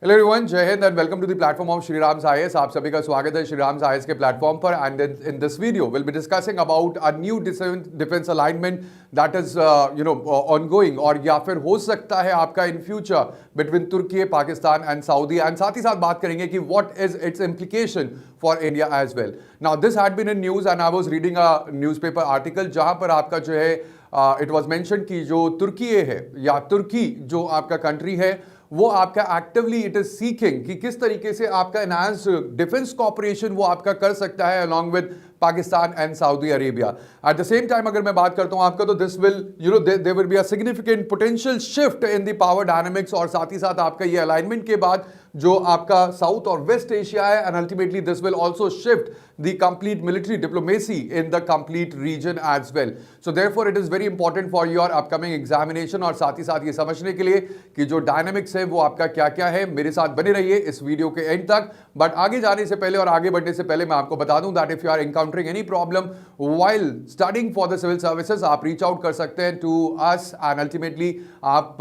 Hello everyone, Jai Hind and welcome to the platform of Shriram IAS. आप सभी का स्वागत है श्रीराम आईएएस के प्लेटफॉर्म पर। And in this video will be discussing about a new defence alignment that is ongoing, और या फिर हो सकता है आपका in future between Turkey, Pakistan and Saudi. And साथ ही साथ बात करेंगे कि what is its implication for India as well. Now this had been in news and I was reading a newspaper article जहां पर आपका जो है इट वाज मेंशन कि जो तुर्की है या तुर्की जो आपका कंट्री है वो आपका एक्टिवली इट इज सीकिंग कि किस तरीके से आपका एनहांस डिफेंस कॉपरेशन वो आपका कर सकता है along with Pakistan and Saudi Arabia. At the same time अगर मैं बात करता हूं आपका, तो this will there will be a significant potential shift in the power dynamics. और साथ ही साथ आपका ये अलाइनमेंट के बाद जो आपका साउथ और वेस्ट एशिया है, and ultimately this will also shift the complete military diplomacy in the complete region as well. So therefore it is very important for your upcoming examination। और साथ ही साथ ये समझने के लिए कि जो डायनामिक्स है वो आपका क्या क्या है, मेरे साथ बने रहिए इस वीडियो के एंड तक। बट आगे जाने से पहले और आगे बढ़ने से पहले मैं आपको बता दूं that if you are encountering any problem while studying for the civil services, आप रीच आउट कर सकते हैं टू अस एंड अल्टीमेटली आप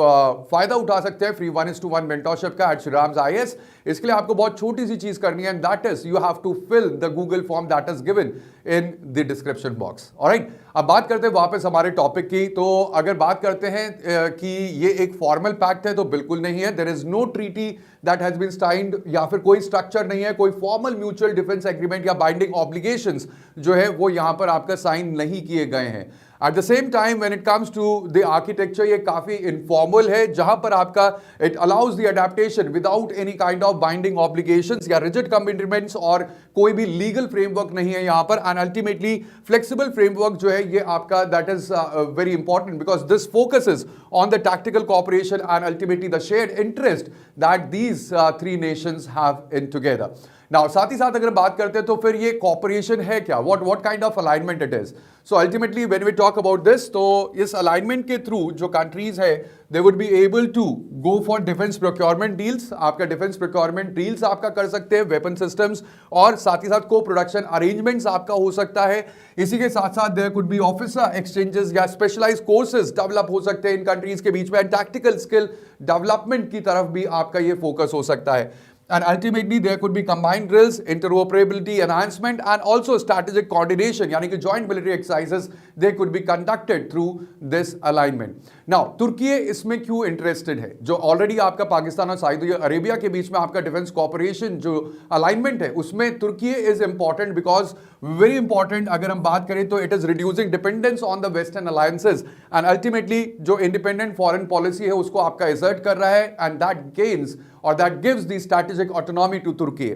फायदा उठा सकते हैं फ्री 1:1 मेंटरशिप का एट श्रीराम आईएएस। इसके लिए आपको बहुत छोटी सी चीज करनी है, that is you have to fill the Google form that is given in the description box. Alright, अब बात करते हैं वापस हमारे टॉपिक की। तो अगर बात करते हैं कि ये एक फॉर्मल पैक्ट है, तो बिल्कुल नहीं है। There is no treaty that has been signed, या फिर कोई स्ट्रक्चर नहीं है, कोई फॉर्मल म्यूचुअल डिफेंस एग्रीमेंट या बाइंडिंग ऑब्लिगेशंस जो है वो यहां पर आपका साइन नहीं किए गए हैं। At the same time when it comes to the architecture, ये काफी इनफॉर्मल है, जहां पर आपका it allows the adaptation without any kind of binding obligations या रिजिड कमिटमेंट्स, और कोई भी लीगल फ्रेमवर्क नहीं है यहां पर। एंड अल्टीमेटली फ्लेक्सिबल फ्रेमवर्क जो है ये आपका that is very important because this focuses on the tactical cooperation and ultimately the shared interest that these three Nations have in together. Now साथ ही साथ अगर बात करते हैं तो फिर ये कॉपरेशन है क्या, what kind of alignment it is. So ultimately when we talk about this, तो इस अलाइनमेंट के थ्रू जो कंट्रीज है they would be able to go for defence procurement deals. आपका डिफेंस प्रोक्योरमेंट डील्स आपका कर सकते हैं, वेपन सिस्टम्स, और साथ ही साथ को प्रोडक्शन अरेंजमेंट्स आपका हो सकता है। इसी के साथ साथ there could be officer exchanges या स्पेशलाइज कोर्सेज डेवलप हो सकते हैं इन कंट्रीज के बीच में, एंड टैक्टिकल स्किल डेवलपमेंट की तरफ भी आपका ये फोकस हो सकता है। And ultimately there could be combined drills, interoperability enhancement, and also strategic coordination, यानी कि joint military exercises they could be conducted through this alignment. Now तुर्की इसमें क्यों इंटरेस्टेड है? जो ऑलरेडी आपका पाकिस्तान और सऊदी अरेबिया के बीच में आपका डिफेंस कॉपरेशन जो अलाइनमेंट है उसमें Turkey is important because very important अगर हम बात करें तो it is reducing dependence on the western alliances, and ultimately जो इंडिपेंडेंट फॉरेन पॉलिसी है उसको आपका एसर्ट कर रहा है, एंड दैट गेन्स और that gives the strategic autonomy to Turkey.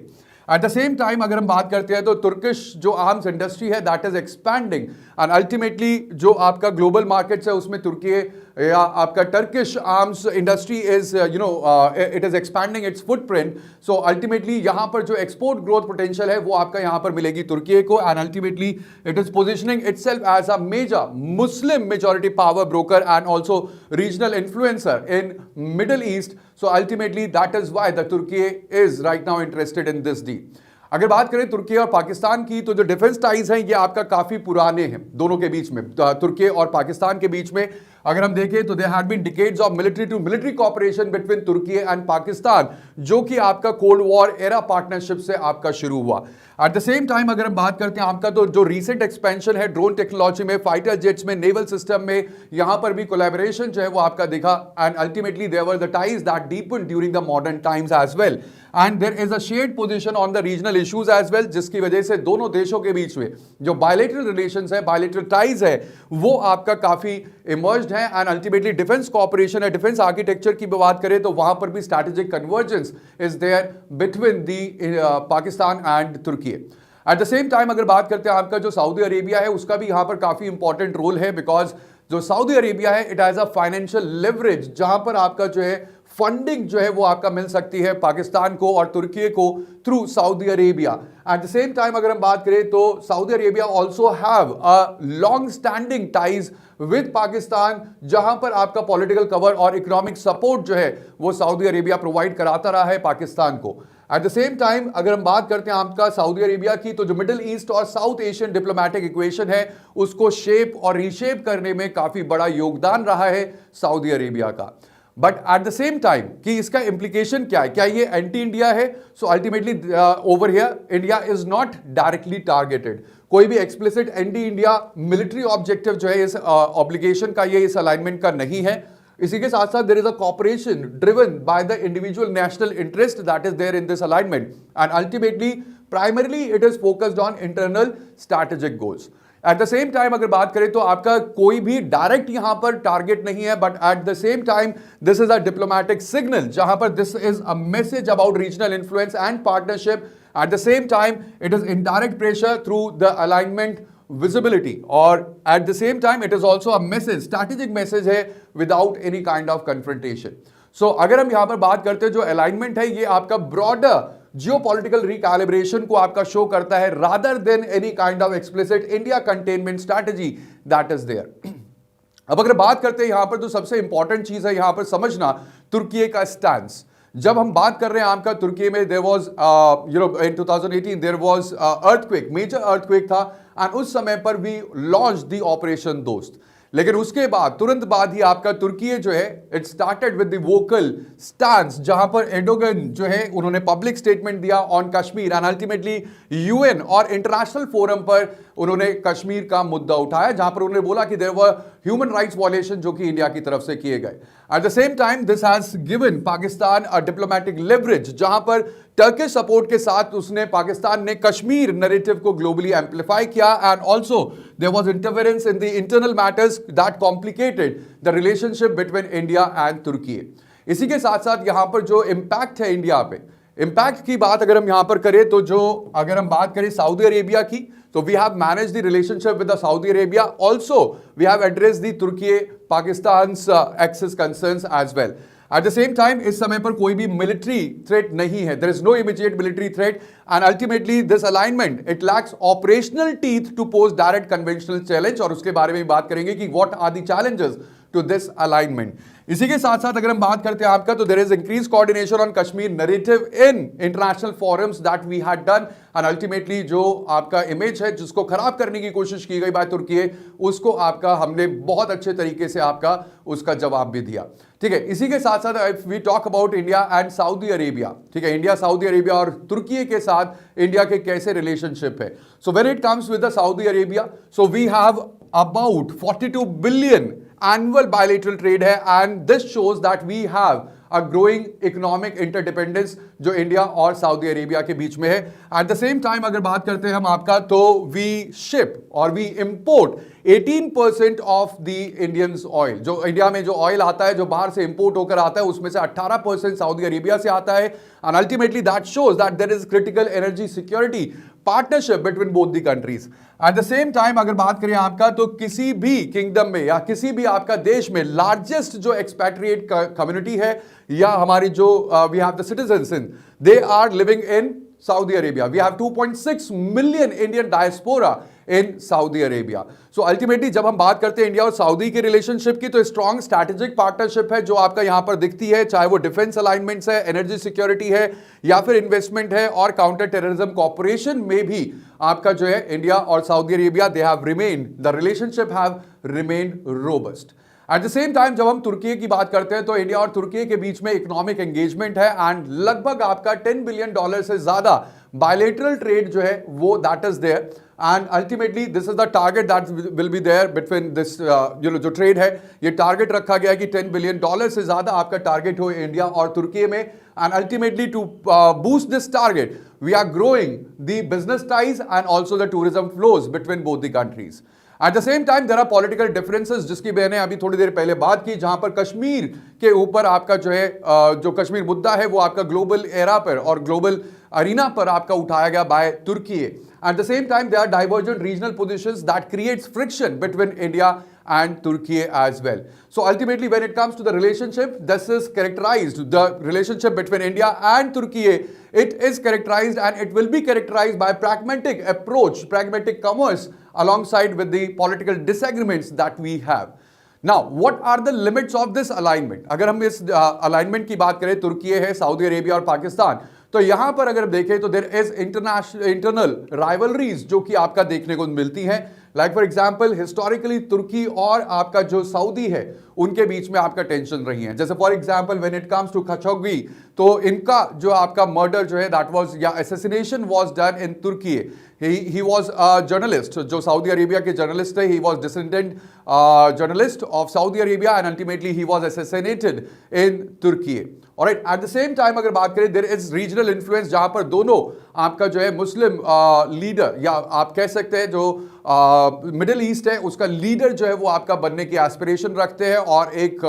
At the same time अगर हम बात करते हैं तो तुर्किश जो आर्म्स इंडस्ट्री है that is expanding, and ultimately जो आपका ग्लोबल मार्केट्स है उसमें तुर्की या आपका Turkish arms industry is it is expanding it's footprint. So ultimately यहां पर जो एक्सपोर्ट ग्रोथ पोटेंशियल है वो आपका यहां पर मिलेगी तुर्की को, and ultimately it is positioning itself as a major Muslim majority power broker and also regional influencer in Middle East. So ultimately that is why the Turkey is right now interested in this deal. अगर बात करें तुर्की और पाकिस्तान की, तो जो defence ties हैं ये आपका काफी पुराने हैं दोनों के बीच में, तुर्की और पाकिस्तान के बीच में अगर हम देखें तो there had been decades of military to military cooperation between Turkey and Pakistan, जो कि आपका कोल्ड वॉर एरा पार्टनरशिप से आपका शुरू हुआ। एट द सेम टाइम अगर हम बात करते हैं आपका, तो जो रीसेंट एक्सपेंशन है ड्रोन टेक्नोलॉजी में, फाइटर जेट्स में, नेवल सिस्टम में, यहां पर भी कोलैबोरेशन जो है वो आपका दिखा, and ultimately there were the ties that deepen during the modern times as well, and there is a shared position on the regional issues as well, जिसकी वजह से दोनों देशों के बीच में जो बायलैटरल रिलेशंस है, बायलैटरल टाइज है, वो आपका काफी इमर्ज्ड है। एंड अल्टीमेटली डिफेंस कोऑपरेशन है, डिफेंस आर्किटेक्चर की बात करें तो वहां पर भी strategic convergence is there between the Pakistan and Turkey. At the same time अगर बात करते हैं आपका जो सऊदी अरेबिया है उसका भी यहां पर काफी इंपॉर्टेंट रोल है, बिकॉज जो सऊदी अरेबिया है it has a financial leverage, जहां पर आपका जो है फंडिंग जो है वो आपका मिल सकती है पाकिस्तान को और तुर्की को through Saudi Arabia. At the same time अगर हम बात करें तो Saudi Arabia also have a long standing ties with Pakistan, जहां पर आपका पॉलिटिकल कवर और इकोनॉमिक सपोर्ट जो है वो सऊदी अरेबिया प्रोवाइड कराता रहा है पाकिस्तान को। एट द सेम टाइम अगर हम बात करते हैं आपका सऊदी अरेबिया की, तो जो मिडिल ईस्ट और साउथ एशियन डिप्लोमेटिक इक्वेशन है उसको शेप और रीशेप करने में काफी बड़ा योगदान रहा है सऊदी अरेबिया का। But at the same time कि इसका इंप्लीकेशन क्या है, क्या ये एंटी इंडिया है? So ultimately over here India is not directly targeted. कोई भी explicit anti India military objective जो है इस ऑब्लिगेशन का, ये इस अलाइनमेंट का नहीं है। इसी के साथ साथ there is a cooperation driven by the individual national interest that is there in this alignment, and ultimately primarily it is focused on internal strategic goals. At the same time अगर बात करें तो आपका कोई भी डायरेक्ट यहां पर target नहीं है, but at the same time this is a diplomatic signal, जहां पर this is a message about regional influence and partnership. Eight the same time it is indirect pressure through the alignment visibility, और at the same time it is also a message, strategic message है without any kind of confrontation. So अगर हम यहां पर बात करते हैं, जो alignment है ये आपका broader geopolitical recalibration को आपका शो करता है rather than any kind of explicit India containment strategy that is there. अब अगर बात करते हैं यहां पर, तो सबसे इंपॉर्टेंट चीज है यहां पर समझना तुर्की का स्टैंस। जब हम बात कर रहे हैं आपका तुर्की में, there was in 2018 there was earthquake, major earthquake था, एंड उस समय पर वी लॉन्च द ऑपरेशन दोस्त। लेकिन उसके बाद तुरंत बाद ही आपका तुर्की जो है it started with the vocal stance, जहां पर एर्डोगन जो है उन्होंने पब्लिक स्टेटमेंट दिया on Kashmir, and ultimately UN और इंटरनेशनल फोरम पर उन्होंने कश्मीर का मुद्दा उठाया, जहां पर उन्होंने बोला कि there were human rights violation जो कि इंडिया की तरफ से किए गए। At the same time this has given Pakistan a diplomatic leverage, जहां पर टर्किश सपोर्ट के साथ उसने पाकिस्तान ने कश्मीर नैरेटिव को ग्लोबली एम्पलीफाई किया, and also there was interference in the internal matters that complicated the relationship between India and Turkey. इसी के साथ साथ यहां पर जो इंपैक्ट है इंडिया पे, इंपैक्ट की बात अगर हम यहां पर करें तो जो अगर हम बात करें सऊदी अरेबिया की, तो we have managed the relationship with the Saudi Arabia, also we have addressed the Turkey Pakistan's axis concerns as well. At the same time इस समय पर कोई भी मिलिट्री थ्रेट नहीं है, there is no immediate military threat, and ultimately this alignment it lacks operational teeth to pose direct conventional challenge, और उसके बारे में भी बात करेंगे कि what are the challenges to this alignment. इसी के साथ साथ अगर हम बात करते हैं आपका, तो there is increase coordination on Kashmir narrative in international forums that we had done, and ultimately जो आपका इमेज है जिसको खराब करने की कोशिश की गई बाय तुर्की, उसको आपका हमने बहुत अच्छे तरीके से आपका उसका जवाब भी दिया। ठीक है, इसी के साथ साथ if we talk about India and Saudi Arabia, ठीक है, इंडिया सऊदी अरेबिया और तुर्की के साथ इंडिया के कैसे रिलेशनशिप है। So when it comes with the Saudi Arabia, so we have about 42 billion annual bilateral trade है, and this shows that we have a growing economic interdependence जो India और Saudi Arabia के बीच में है। एट द सेम टाइम अगर बात करते हैं हम आपका, तो वी शिप और we import 18% of the Indians oil, जो इंडिया में जो ऑयल आता है जो बाहर से इंपोर्ट होकर आता है उसमें से 18% सऊदी अरेबिया से आता है, and ultimately that shows that there is critical energy security partnership between both the countries. At the same time अगर बात करें आपका, तो किसी भी किंगडम में या किसी भी आपका देश में लार्जेस्ट जो एक्सपैट्रिएट कम्युनिटी है या हमारी जो we have the citizens in, they are living in Saudi Arabia. We have 2.6 million Indian diaspora in Saudi Arabia. So ultimately जब हम बात करते हैं इंडिया और सऊदी के रिलेशनशिप की, तो स्ट्रॉन्ग स्ट्रैटेजिक पार्टनरशिप है जो आपका यहां पर दिखती है, चाहे वो डिफेंस अलाइनमेंट्स है, एनर्जी सिक्योरिटी है, या फिर इन्वेस्टमेंट है, और काउंटर टेररिज्म कॉपरेशन में भी आपका जो है इंडिया और Saudi Arabia they have remained, the relationship have remained robust. Eight the same time जब हम तुर्की की बात करते हैं, तो इंडिया और तुर्की के बीच में इकोनॉमिक एंगेजमेंट है, एंड लगभग आपका $10 बिलियन से ज्यादा बायलैटरल ट्रेड जो है वो that is there, and ultimately this is the target that will be there between this जो ट्रेड है, ये टारगेट रखा गया है कि $10 बिलियन से ज्यादा आपका टारगेट हो इंडिया और तुर्की में, and ultimately to boost this target we are growing the business ties and also the tourism flows between both the countries. At the same time there are political differences, जिसकी मैंने अभी थोड़ी देर पहले बात की, जहां पर कश्मीर के ऊपर आपका जो है जो कश्मीर मुद्दा है वो आपका ग्लोबल एरा पर और ग्लोबल अरीना पर आपका उठाया गया by Turkey. At the same time there are divergent regional positions that creates friction between India and Turkey as well. So ultimately when it comes to the relationship, this is characterized, the relationship between India and Turkey, it is characterized and it will be characterized by pragmatic approach, pragmatic commerce alongside with the political disagreements that we have. Now what are the limits of this alignment? अगर हम इस alignment की बात करें, तुर्की है, Saudi Arabia और पाकिस्तान, तो यहां पर अगर देखें तो देयर इज इंटरनल राइवलरीज जो कि आपका देखने को मिलती है, लाइक फॉर एग्जांपल हिस्टोरिकली तुर्की और आपका जो सऊदी है उनके बीच में आपका टेंशन रही है। जैसे for example when it comes to Khashoggi, तो इनका जो आपका मर्डर जो है दैट वाज या assassination was done in Turkey. he was a journalist, जो सऊदी अरेबिया के जर्नलिस्ट थे, he was dissident journalist of Saudi Arabia and ultimately he was assassinated in Turkey. Alright, at the same time अगर बात करें there is regional influence जहां पर दोनों आपका जो है मुस्लिम लीडर या आप कह सकते हैं जो मिडिल ईस्ट है उसका लीडर जो है वो आपका बनने की एस्पिरेशन रखते हैं और एक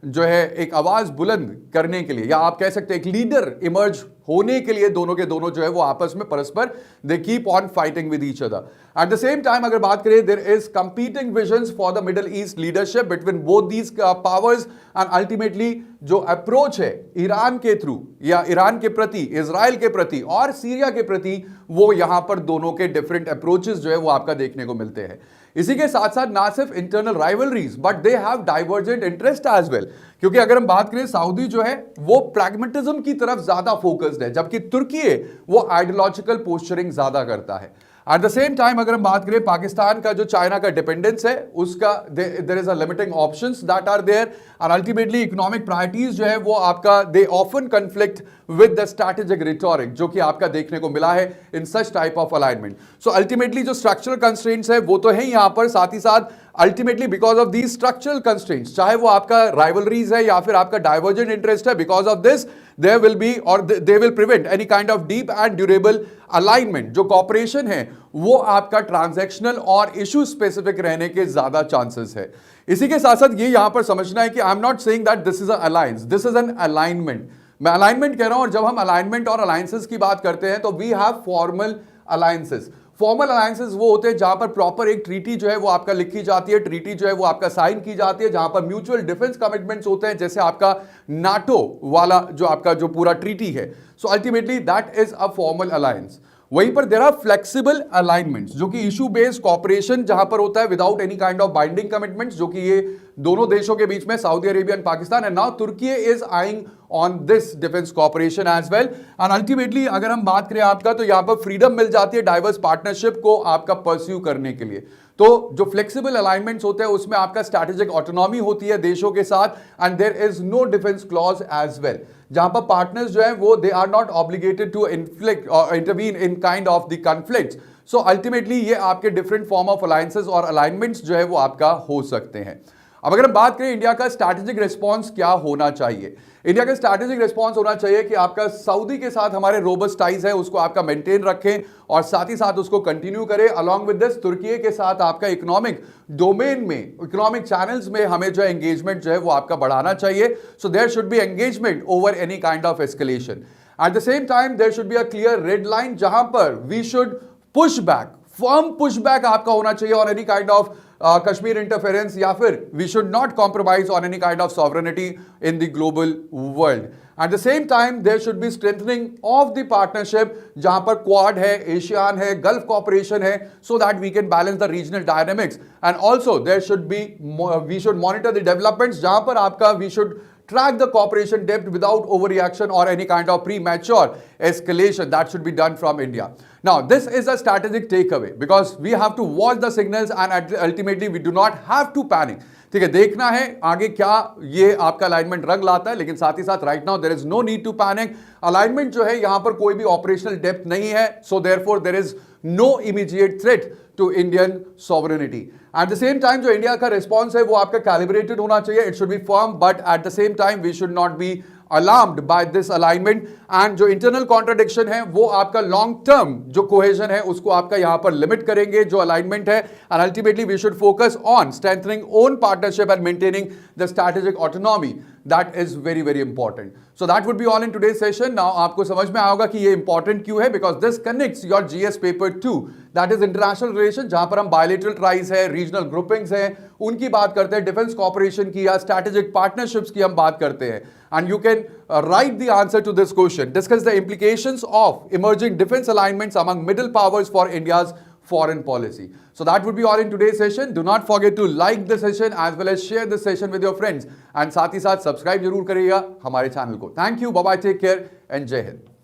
जो है एक आवाज बुलंद करने के लिए या आप कह सकते हैं एक लीडर इमर्ज होने के लिए दोनों के दोनों जो है वो आपस में परस्पर they keep on fighting with each other. At the same time अगर बात करें there is competing visions for the Middle East leadership between both these powers and ultimately जो अप्रोच है ईरान के थ्रू या ईरान के प्रति, इजराइल के प्रति और सीरिया के प्रति, वो यहां पर दोनों के डिफरेंट अप्रोचेस जो है वो आपका देखने को मिलते हैं। इसी के साथ साथ ना सिर्फ internal rivalries but they have divergent interest as well, क्योंकि अगर हम बात करें सऊदी जो है वो प्रैग्मेटिज्म की तरफ ज्यादा फोकस्ड है जबकि तुर्की है वो आइडियोलॉजिकल पोस्चरिंग ज्यादा करता है। एट द सेम टाइम अगर हम बात करें पाकिस्तान का जो चाइना का डिपेंडेंस है उसका there is a limiting options that are there and ultimately economic priorities जो है वो आपका they often conflict with the strategic rhetoric जो कि आपका देखने को मिला है in such type of alignment. So ultimately जो स्ट्रक्चरल कंस्ट्रेंट्स है वो तो है यहां पर, साथ ही साथ ultimately because of these structural constraints चाहे वो आपका राइवलरीज है या फिर आपका डाइवर्जेंट इंटरेस्ट है, because of this there will be or they will prevent any kind of deep and durable alignment। जो कॉपरेशन है वो आपका ट्रांजैक्शनल और इशू स्पेसिफिक रहने के ज्यादा चांसेस है। इसी के साथ साथ ये यहां पर समझना है कि I am not saying that this is a alliance, this is an alignment. मैं अलाइनमेंट कह रहा हूं और जब हम अलाइनमेंट और अलायंसेस की बात करते हैं तो we have formal alliances. Formal alliances वो होते हैं जहां पर प्रॉपर एक ट्रीटी जो है वो आपका लिखी जाती है, ट्रीटी जो है वो आपका साइन की जाती है, जहां पर म्यूचुअल डिफेंस कमिटमेंट्स होते हैं, जैसे आपका नाटो वाला जो आपका जो पूरा ट्रीटी है। So ultimately that is a formal alliance. वहीं पर देयर आर फ्लेक्सिबल अलाइनमेंट्स जो कि इशू बेस्ड कॉपरेशन जहां पर होता है without any kind of binding commitments, जो कि ये दोनों देशों के बीच में Saudi Arabia and Pakistan and now Turkey is eyeing on this defence cooperation as well. And ultimately अगर हम बात करें आपका तो यहां पर फ्रीडम मिल जाती है डाइवर्स पार्टनरशिप को आपका परस्यू करने के लिए। तो जो फ्लेक्सिबल अलाइनमेंट्स होते हैं उसमें आपका स्ट्रैटेजिक ऑटोनॉमी होती है देशों के साथ and there is no defence clause as well, जहां पर पार्टनर्स जो है वो they are not obligated to intervene in kind of the conflicts. So ultimately ये आपके डिफरेंट फॉर्म ऑफ अलायंसेस और अलाइनमेंट्स जो है वो आपका हो सकते हैं। अब अगर हम बात करें इंडिया का स्ट्रैटेजिक रिस्पांस क्या होना चाहिए, इंडिया का स्ट्रैटेजिक रिस्पांस होना चाहिए कि आपका सऊदी के साथ हमारे रोबस्ट टाइज है उसको आपका मेंटेन रखें और साथ ही साथ उसको कंटिन्यू करें। अलॉन्ग विद दिस तुर्की के साथ आपका इकोनॉमिक डोमेन में, इकोनॉमिक चैनल्स में हमें जो एंगेजमेंट जो है वो आपका बढ़ाना चाहिए। So there should be engagement over any kind of escalation. At the same time there should be a clear red line जहां पर we should push back, firm push back आपका होना चाहिए on any kind of Kashmir interference, या फिर we should not compromise on any kind of sovereignty in the global world. At the same time, there should be strengthening of the partnership जहां पर Quad है, ASEAN है, Gulf cooperation है, so that we can balance the regional dynamics. And also there should be, we should monitor the developments जहां पर आपका we should track the cooperation depth without overreaction or any kind of premature escalation that should be done from India. Now, this is a strategic takeaway because we have to watch the signals and ultimately we do not have to panic. ठीक है, देखना है आगे क्या ये आपका alignment रंग लाता है, लेकिन साथ ही साथ right now there is no need to panic. Alignment जो है यहां पर कोई भी ऑपरेशनल डेप्थ नहीं है, so therefore there is no immediate threat to Indian sovereignty. At the same time जो इंडिया का रिस्पॉन्स है वो आपका कैलिब्रेटेड होना चाहिए, it should be firm, but at the same time we should not be alarmed by this alignment। and जो internal contradiction है वो आपका long term जो cohesion है उसको आपका यहां पर limit करेंगे जो alignment है। and ultimately we should focus on strengthening own partnership and maintaining the strategic autonomy, that is very very important। so that would be all in today's session। now आपको समझ में आएगा कि ये important क्यों है, because this connects your GS paper 2, that is international relation, जहां पर हम bilateral ties है, regional groupings है, उनकी बात करते हैं, डिफेंस कॉपरेशन की या स्ट्रैटेजिक पार्टनरशिप्स की हम बात करते हैं। And you can write the answer to this question, discuss the implications of emerging defense alignments among middle powers for India's foreign policy। so that would be all in today's session। do not forget to like the session as well as share this session with your friends and साथ ही साथ subscribe जरूर करिएगा हमारे channel को। Thank you, bye bye, take care and Jai Hind.